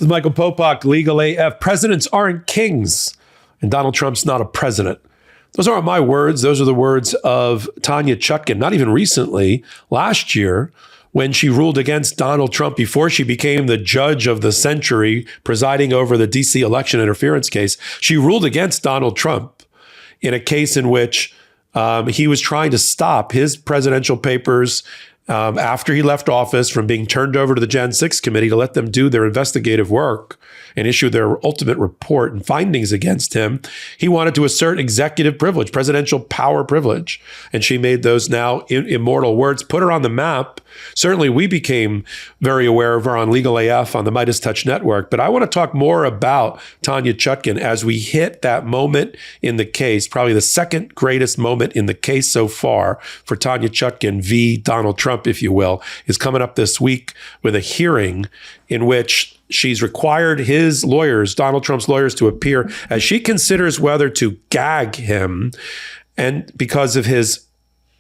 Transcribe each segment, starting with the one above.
With Michael Popok, Legal AF. Presidents aren't kings, and Donald Trump's not a president. Those aren't my words. Those are the words of Tanya Chutkan, not even recently, last year, when she ruled against Donald Trump before she became the judge of the century, presiding over the D.C. election interference case. She ruled against Donald Trump in a case in which he was trying to stop his presidential papers after he left office from being turned over to the Jan 6 committee to let them do their investigative work and issue their ultimate report and findings against him. He wanted to assert executive privilege, presidential power privilege. And she made those now immortal words, put her on the map. Certainly, we became very aware of her on Legal AF on the MeidasTouch network. But I want to talk more about Tanya Chutkan as we hit that moment in the case, probably the second greatest moment in the case so far for Tanya Chutkan v. Donald Trump, if you will, is coming up this week with a hearing in which she's required his lawyers, Donald Trump's lawyers, to appear as she considers whether to gag him, and because of his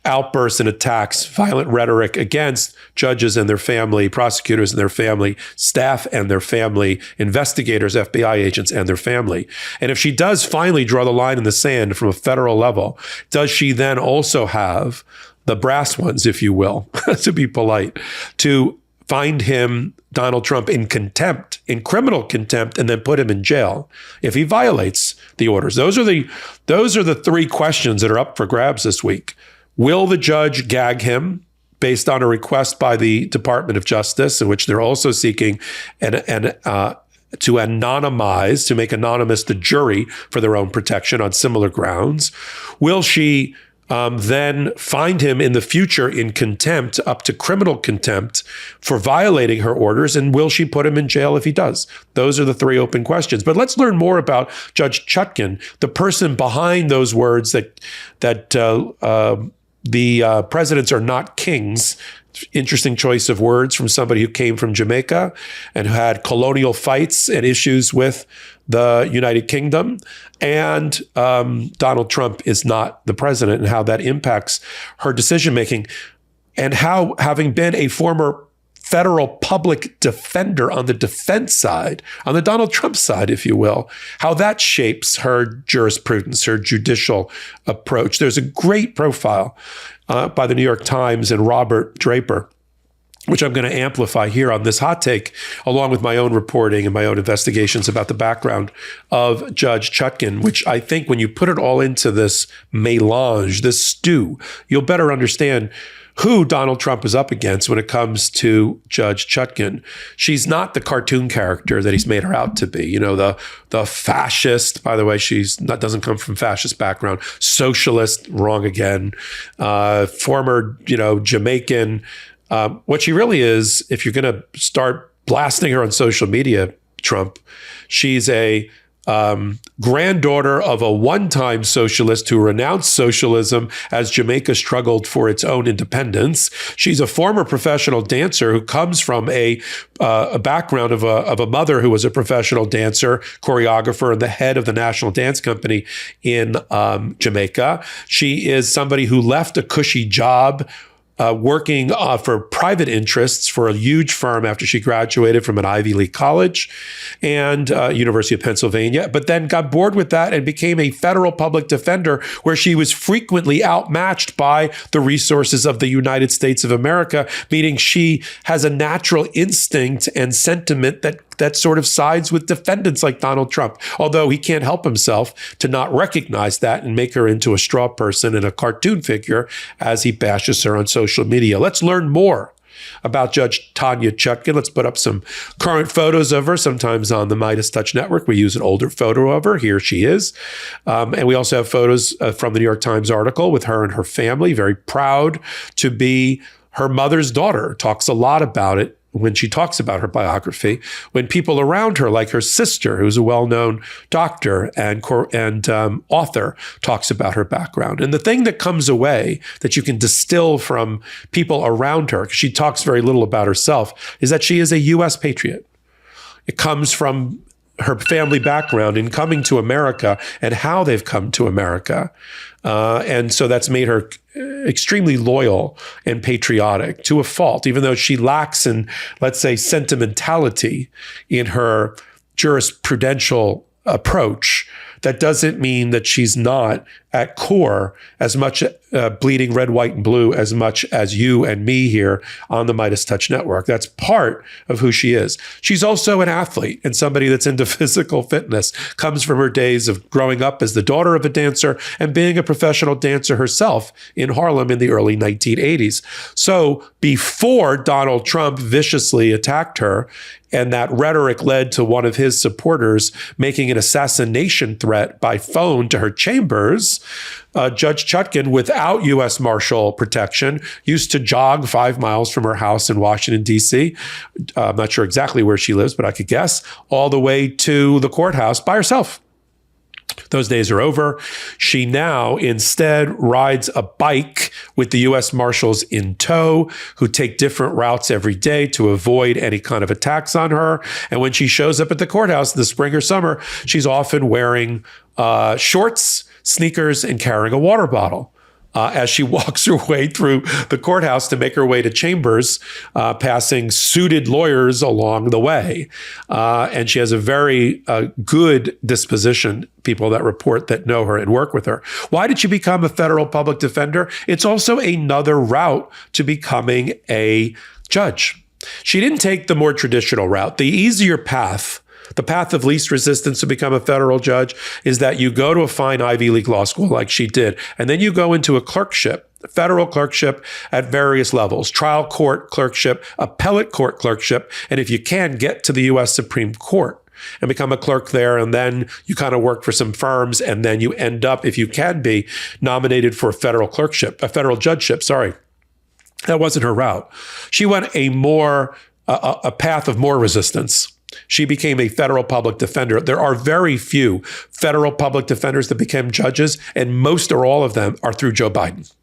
outbursts and attacks, violent rhetoric against judges and their family, prosecutors and their family, staff and their family, investigators, FBI agents and their family. And if she does finally draw the line in the sand from a federal level, does she then also have the brass ones, if you will, to be polite, to find him, Donald Trump, in contempt, in criminal contempt, and then put him in jail if he violates the orders? Those are the three questions that are up for grabs this week. Will the judge gag him based on a request by the Department of Justice, in which they're also seeking to anonymize, to make anonymous the jury for their own protection on similar grounds? Will she then find him in the future in contempt, up to criminal contempt, for violating her orders? And will she put him in jail if he does? Those are the three open questions. But let's learn more about Judge Chutkan, the person behind those words that the presidents are not kings. Interesting choice of words from somebody who came from Jamaica and who had colonial fights and issues with the United Kingdom. And Donald Trump is not the president, and how that impacts her decision-making, and how, having been a former federal public defender on the defense side, on the Donald Trump side, if you will, how that shapes her jurisprudence, her judicial approach. There's a great profile by the New York Times and Robert Draper, which I'm going to amplify here on this hot take, along with my own reporting and my own investigations about the background of Judge Chutkan, which I think when you put it all into this melange, this stew, you'll better understand who Donald Trump is up against when it comes to Judge Chutkan. She's not the cartoon character that he's made her out to be. You know, the fascist, by the way, doesn't come from fascist background, socialist, wrong again, former, Jamaican. What she really is, if you're going to start blasting her on social media, Trump, she's a granddaughter of a one-time socialist who renounced socialism as Jamaica struggled for its own independence. She's a former professional dancer who comes from a background of a mother who was a professional dancer, choreographer, and the head of the National Dance Company in Jamaica. She is somebody who left a cushy job working for private interests for a huge firm after she graduated from an Ivy League college and University of Pennsylvania, but then got bored with that and became a federal public defender, where she was frequently outmatched by the resources of the United States of America, meaning she has a natural instinct and sentiment that sort of sides with defendants like Donald Trump, although he can't help himself to not recognize that and make her into a straw person and a cartoon figure as he bashes her on social media. Let's learn more about Judge Tanya Chutkan. Let's put up some current photos of her. Sometimes on the MeidasTouch network, we use an older photo of her. Here she is. And we also have photos from the New York Times article with her and her family, very proud to be her mother's daughter. Talks a lot about it when she talks about her biography, when people around her, like her sister, who's a well-known doctor and author, talks about her background. And the thing that comes away that you can distill from people around her, because she talks very little about herself, is that she is a U.S. patriot. It comes from her family background in coming to America and how they've come to America. And so that's made her extremely loyal and patriotic to a fault, even though she lacks in, let's say, sentimentality in her jurisprudential approach. That doesn't mean that she's not at core as much bleeding red, white, and blue as much as you and me here on the MeidasTouch network. That's part of who she is. She's also an athlete and somebody that's into physical fitness, comes from her days of growing up as the daughter of a dancer and being a professional dancer herself in Harlem in the early 1980s. So before Donald Trump viciously attacked her, and that rhetoric led to one of his supporters making an assassination threat by phone to her chambers, Judge Chutkan, without U.S. Marshal protection, used to jog 5 miles from her house in Washington, D.C. I'm not sure exactly where she lives, but I could guess, all the way to the courthouse by herself. Those days are over. She now instead rides a bike with the U.S. Marshals in tow, who take different routes every day to avoid any kind of attacks on her. And when she shows up at the courthouse in the spring or summer, she's often wearing shorts, sneakers, and carrying a water bottle. As she walks her way through the courthouse to make her way to chambers, passing suited lawyers along the way. And she has a very good disposition, people that report that know her and work with her. Why did she become a federal public defender? It's also another route to becoming a judge. She didn't take the more traditional route. The easier path, the path of least resistance to become a federal judge, is that you go to a fine Ivy League law school like she did, and then you go into a clerkship, federal clerkship at various levels, trial court clerkship, appellate court clerkship, and if you can, get to the U.S. Supreme Court and become a clerk there, and then you kind of work for some firms, and then you end up, if you can be, nominated for a federal clerkship, a federal judgeship, sorry. That wasn't her route. She went a path of more resistance. She became a federal public defender. There are very few federal public defenders that became judges, and most or all of them are through Joe Biden.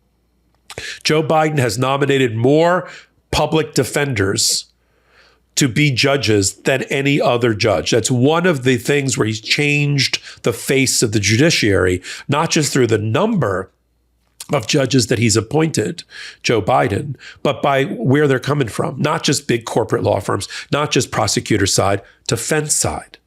Joe Biden has nominated more public defenders to be judges than any other judge. That's one of the things where he's changed the face of the judiciary, not just through the number of judges that he's appointed, Joe Biden, but by where they're coming from, not just big corporate law firms, not just prosecutor side, defense side.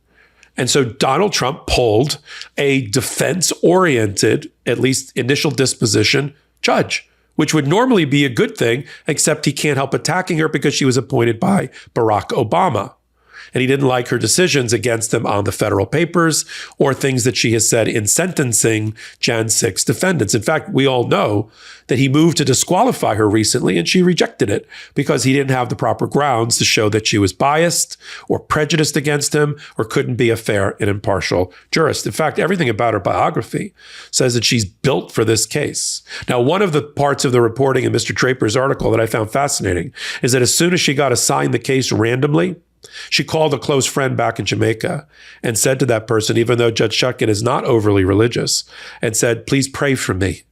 And so Donald Trump pulled a defense-oriented, at least initial disposition, judge, which would normally be a good thing, except he can't help attacking her because she was appointed by Barack Obama. And he didn't like her decisions against him on the federal papers or things that she has said in sentencing Jan 6 defendants. In fact, we all know that he moved to disqualify her recently, and she rejected it because he didn't have the proper grounds to show that she was biased or prejudiced against him or couldn't be a fair and impartial jurist. In fact, everything about her biography says that she's built for this case. Now, one of the parts of the reporting in Mr. Draper's article that I found fascinating is that as soon as she got assigned the case randomly, she called a close friend back in Jamaica and said to that person, even though Judge Chutkan is not overly religious, and said, please pray for me.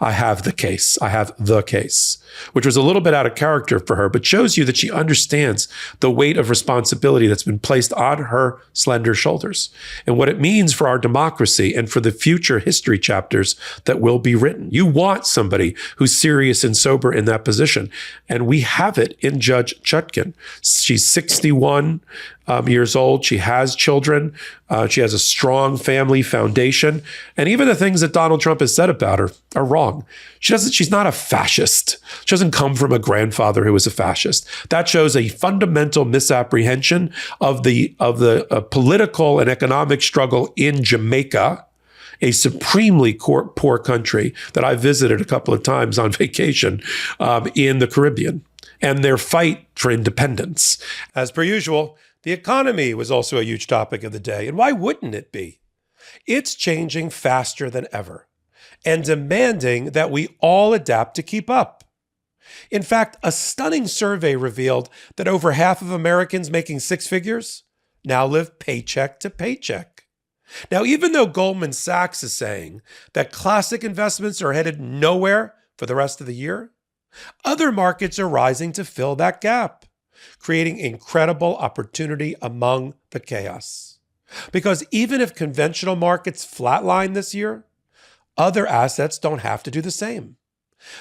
I have the case. I have the case, which was a little bit out of character for her, but shows you that she understands the weight of responsibility that's been placed on her slender shoulders and what it means for our democracy and for the future history chapters that will be written. You want somebody who's serious and sober in that position. And we have it in Judge Chutkan. She's 61 years old. She has children. She has a strong family foundation. And even the things that Donald Trump has said about her are wrong. She's not a fascist. She doesn't come from a grandfather who was a fascist. That shows a fundamental misapprehension of the political and economic struggle in Jamaica, a supremely poor country that I visited a couple of times on vacation in the Caribbean, and their fight for independence. As per usual, the economy was also a huge topic of the day. And why wouldn't it be? It's changing faster than ever and demanding that we all adapt to keep up. In fact, a stunning survey revealed that over half of Americans making six figures now live paycheck to paycheck. Now, even though Goldman Sachs is saying that classic investments are headed nowhere for the rest of the year, other markets are rising to fill that gap, creating incredible opportunity among the chaos. Because even if conventional markets flatline this year, other assets don't have to do the same.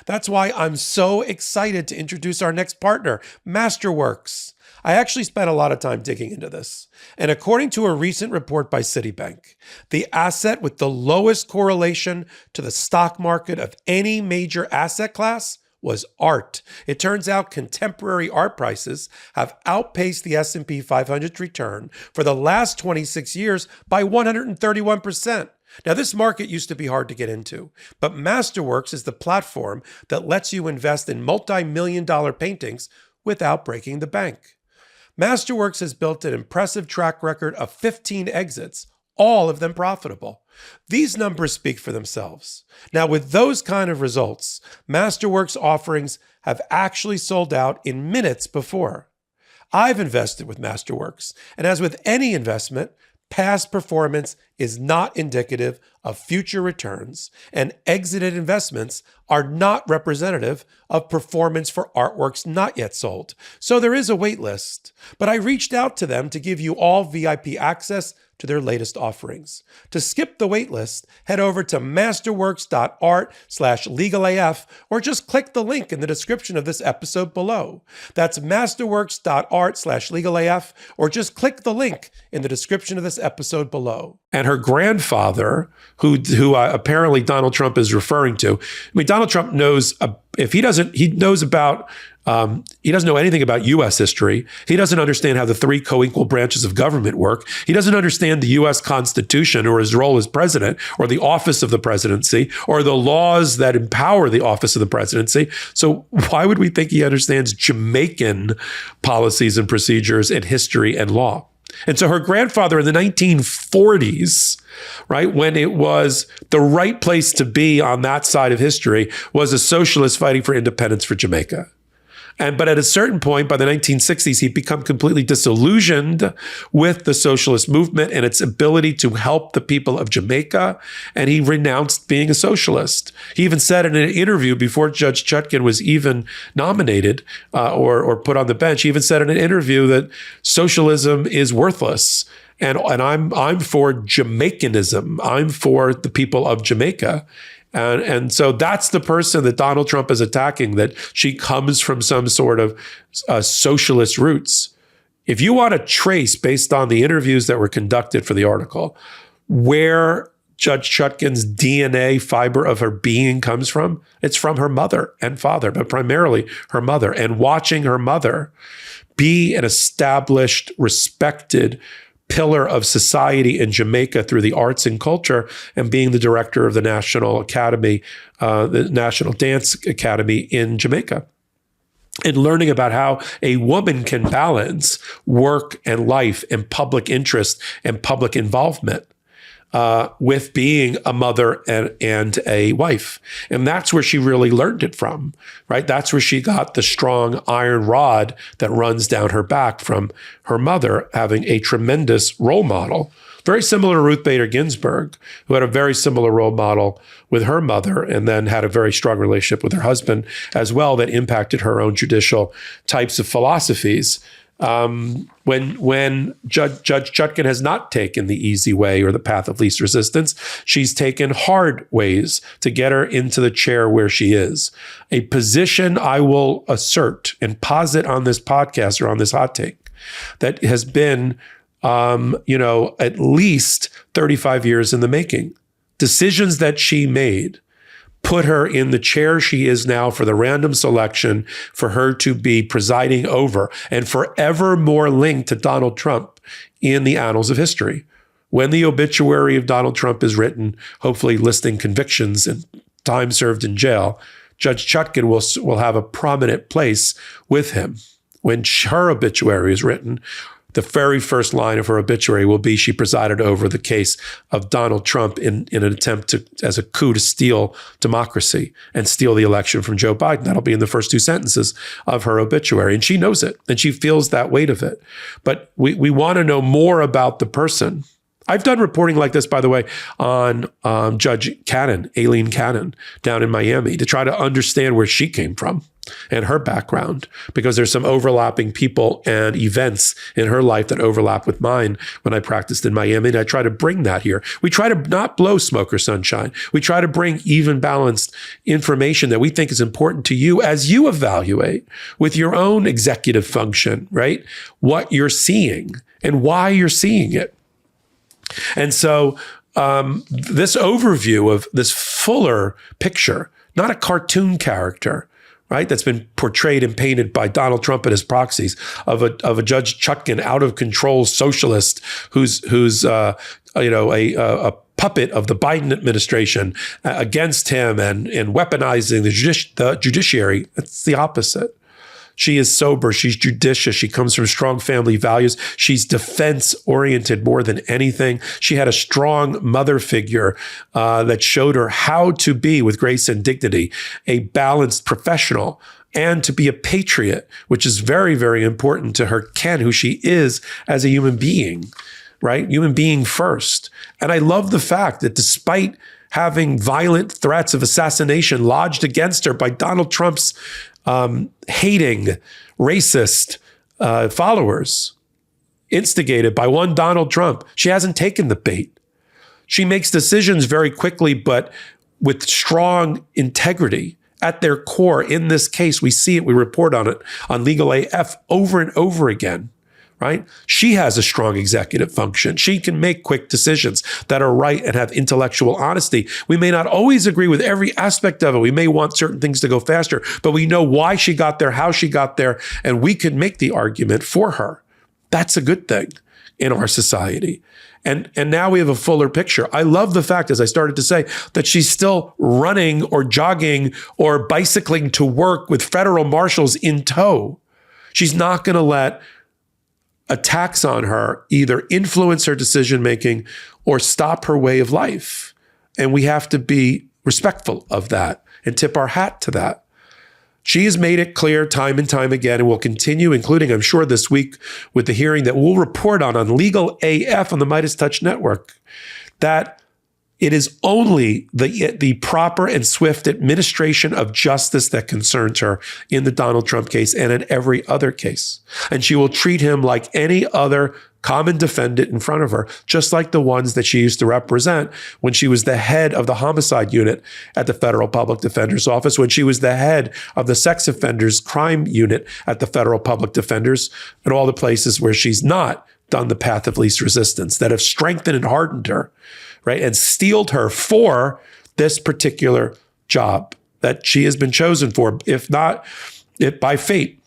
That's why I'm so excited to introduce our next partner, Masterworks. I actually spent a lot of time digging into this. And according to a recent report by Citibank, the asset with the lowest correlation to the stock market of any major asset class was art. It turns out contemporary art prices have outpaced the S&P 500 return for the last 26 years by 131%. Now, this market used to be hard to get into, but Masterworks is the platform that lets you invest in multi-million-dollar paintings without breaking the bank. Masterworks has built an impressive track record of 15 exits, all of them profitable. These numbers speak for themselves. Now, with those kind of results, Masterworks offerings have actually sold out in minutes before. I've invested with Masterworks, and as with any investment, past performance is not indicative of future returns, and exited investments are not representative of performance for artworks not yet sold. So there is a wait list, but I reached out to them to give you all VIP access to their latest offerings. To skip the wait list, head over to masterworks.art/legalaf or just click the link in the description of this episode below. That's masterworks.art/legalaf or just click the link in the description of this episode below. And her grandfather, who apparently Donald Trump is referring to, I mean, Donald Trump knows, he doesn't know anything about U.S. history. He doesn't understand how the three co-equal branches of government work. He doesn't understand the U.S. Constitution or his role as president or the office of the presidency or the laws that empower the office of the presidency. So why would we think he understands Jamaican policies and procedures and history and law? And so her grandfather in the 1940s, right, when it was the right place to be on that side of history, was a socialist fighting for independence for Jamaica. But at a certain point, by the 1960s, he'd become completely disillusioned with the socialist movement and its ability to help the people of Jamaica, and he renounced being a socialist. He even said in an interview before Judge Chutkan was even nominated or put on the bench, he even said in an interview that socialism is worthless. And I'm for Jamaicanism. I'm for the people of Jamaica. And so that's the person that Donald Trump is attacking, that she comes from some sort of socialist roots. If you want to trace, based on the interviews that were conducted for the article, where Judge Chutkan's DNA fiber of her being comes from, it's from her mother and father, but primarily her mother. And watching her mother be an established, respected pillar of society in Jamaica through the arts and culture, and being the director of the National Academy, the National Dance Academy in Jamaica, and learning about how a woman can balance work and life and public interest and public involvement with being a mother and a wife. And that's where she really learned it from, right? That's where she got the strong iron rod that runs down her back from her mother, having a tremendous role model. Very similar to Ruth Bader Ginsburg, who had a very similar role model with her mother and then had a very strong relationship with her husband as well that impacted her own judicial types of philosophies. When Judge Chutkan has not taken the easy way or the path of least resistance, she's taken hard ways to get her into the chair where she is. A position I will assert and posit on this podcast or on this hot take that has been, at least 35 years in the making. Decisions that she made put her in the chair she is now for the random selection for her to be presiding over and forevermore linked to Donald Trump in the annals of history. When the obituary of Donald Trump is written, hopefully listing convictions and time served in jail, Judge Chutkan will have a prominent place with him. When her obituary is written, the very first line of her obituary will be she presided over the case of Donald Trump in an attempt as a coup to steal democracy and steal the election from Joe Biden. That'll be in the first two sentences of her obituary. And she knows it and she feels that weight of it. But we want to know more about the person. I've done reporting like this, by the way, on Judge Cannon, Aileen Cannon, down in Miami, to try to understand where she came from. and her background, because there's some overlapping people and events in her life that overlap with mine when I practiced in Miami. And I try to bring that here. We try to not blow smoke or sunshine. We try to bring even balanced information that we think is important to you as you evaluate with your own executive function, right? What you're seeing and why you're seeing it. And so this overview of this fuller picture, not a cartoon character, right, that's been portrayed and painted by Donald Trump and his proxies, of a Judge Chutkan, out of control socialist who's a puppet of the Biden administration against him and weaponizing the judiciary. It's the opposite. She is sober. She's judicious. She comes from strong family values. She's defense-oriented more than anything. She had a strong mother figure that showed her how to be, with grace and dignity, a balanced professional, and to be a patriot, which is very, very important to her ken, who she is as a human being, right? Human being first. And I love the fact that despite having violent threats of assassination lodged against her by Donald Trump's hating, racist followers, instigated by one Donald Trump, she hasn't taken the bait. She makes decisions very quickly, but with strong integrity at their core. In this case, we see it, we report on it on Legal AF over and over again. Right? She has a strong executive function. She can make quick decisions that are right and have intellectual honesty. We may not always agree with every aspect of it. We may want certain things to go faster, but we know why she got there, how she got there, and we can make the argument for her. That's a good thing in our society. And now we have a fuller picture. I love the fact, as I started to say, that she's still running or jogging or bicycling to work with federal marshals in tow. She's not going to let attacks on her either influence her decision-making or stop her way of life. And we have to be respectful of that and tip our hat to that. She has made it clear time and time again, and will continue, including, I'm sure, this week with the hearing that we'll report on Legal AF on the MeidasTouch network, that it is only the proper and swift administration of justice that concerns her in the Donald Trump case and in every other case. And she will treat him like any other common defendant in front of her, just like the ones that she used to represent when she was the head of the homicide unit at the Federal Public Defender's Office, when she was the head of the sex offenders crime unit at the Federal Public Defenders, and all the places where she's not done the path of least resistance, that have strengthened and hardened her, right, and steeled her for this particular job that she has been chosen for, if not by fate.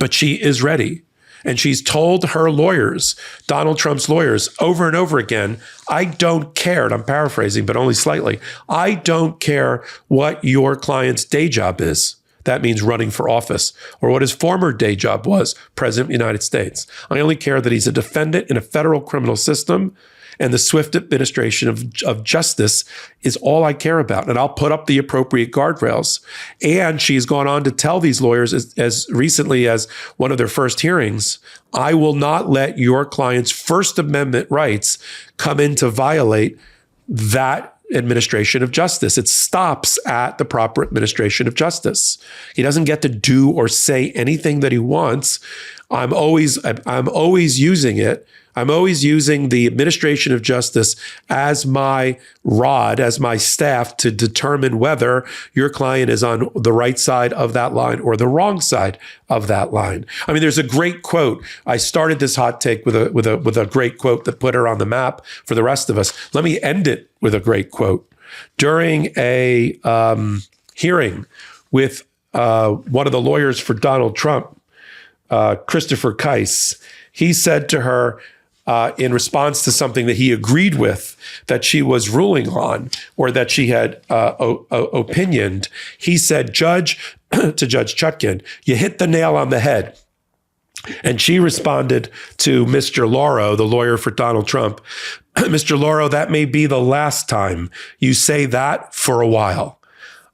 But she is ready. And she's told her lawyers, Donald Trump's lawyers, over and over again, I don't care, and I'm paraphrasing, but only slightly, I don't care what your client's day job is. That means running for office, or what his former day job was, President of the United States. I only care that he's a defendant in a federal criminal system, and the swift administration of justice is all I care about. And I'll put up the appropriate guardrails. And she's gone on to tell these lawyers as recently as one of their first hearings, I will not let your client's First Amendment rights come in to violate that administration of justice. It stops at the proper administration of justice. He doesn't get to do or say anything that he wants. I'm always using it. I'm always using the administration of justice as my rod, as my staff to determine whether your client is on the right side of that line or the wrong side of that line. I mean, there's a great quote. I started this hot take with a great quote that put her on the map for the rest of us. Let me end it with a great quote. During a hearing with one of the lawyers for Donald Trump, Christopher Keiss, he said to her, in response to something that he agreed with that she was ruling on, or that she had opinioned, he said, Judge, to Judge Chutkan, you hit the nail on the head. And she responded to Mr. Lauro, the lawyer for Donald Trump, Mr. Lauro, that may be the last time you say that for a while.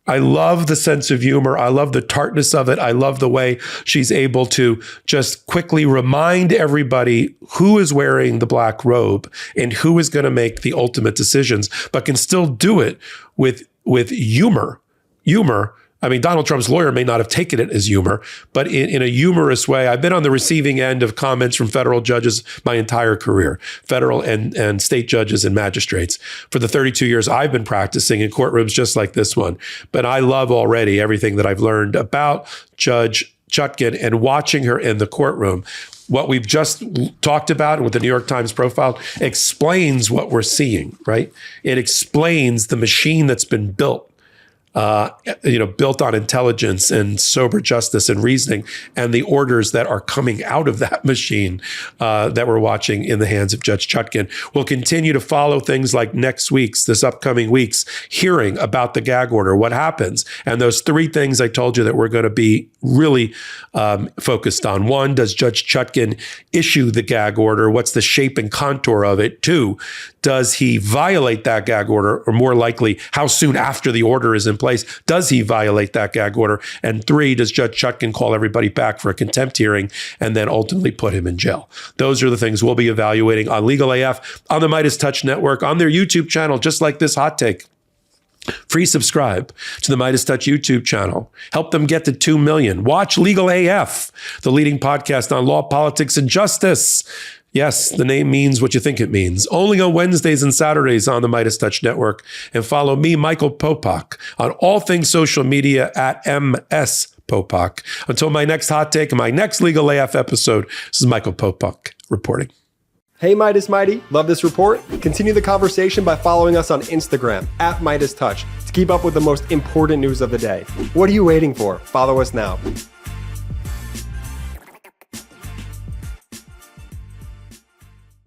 I love the sense of humor. I love the tartness of it. I love the way she's able to just quickly remind everybody who is wearing the black robe and who is going to make the ultimate decisions, but can still do it with humor, I mean, Donald Trump's lawyer may not have taken it as humor, but in a humorous way. I've been on the receiving end of comments from federal judges my entire career, federal and state judges and magistrates for the 32 years I've been practicing in courtrooms just like this one. But I love already everything that I've learned about Judge Chutkan and watching her in the courtroom. What we've just talked about with the New York Times profile explains what we're seeing, right? It explains the machine that's been built, built on intelligence and sober justice and reasoning, and the orders that are coming out of that machine that we're watching in the hands of Judge Chutkan. We'll continue to follow things like this upcoming week's hearing about the gag order, what happens, and those three things I told you that we're going to be really focused on. One, does Judge Chutkan issue the gag order? What's the shape and contour of it? Two, does he violate that gag order? Or more likely, how soon after the order is in place does he violate that gag order? And three, does Judge Chutkan call everybody back for a contempt hearing and then ultimately put him in jail? Those are the things we'll be evaluating on Legal AF, on the MeidasTouch Network, on their YouTube channel, just like this hot take. Free subscribe to the MeidasTouch YouTube channel. Help them get to 2 million. Watch Legal AF, the leading podcast on law, politics, and justice. Yes, the name means what you think it means. Only on Wednesdays and Saturdays on the MeidasTouch Network. And follow me, Michael Popok, on all things social media at MS Popok. Until my next hot take and my next Legal AF episode, this is Michael Popok reporting. Hey, Meidas Mighty, love this report? Continue the conversation by following us on Instagram at MeidasTouch to keep up with the most important news of the day. What are you waiting for? Follow us now.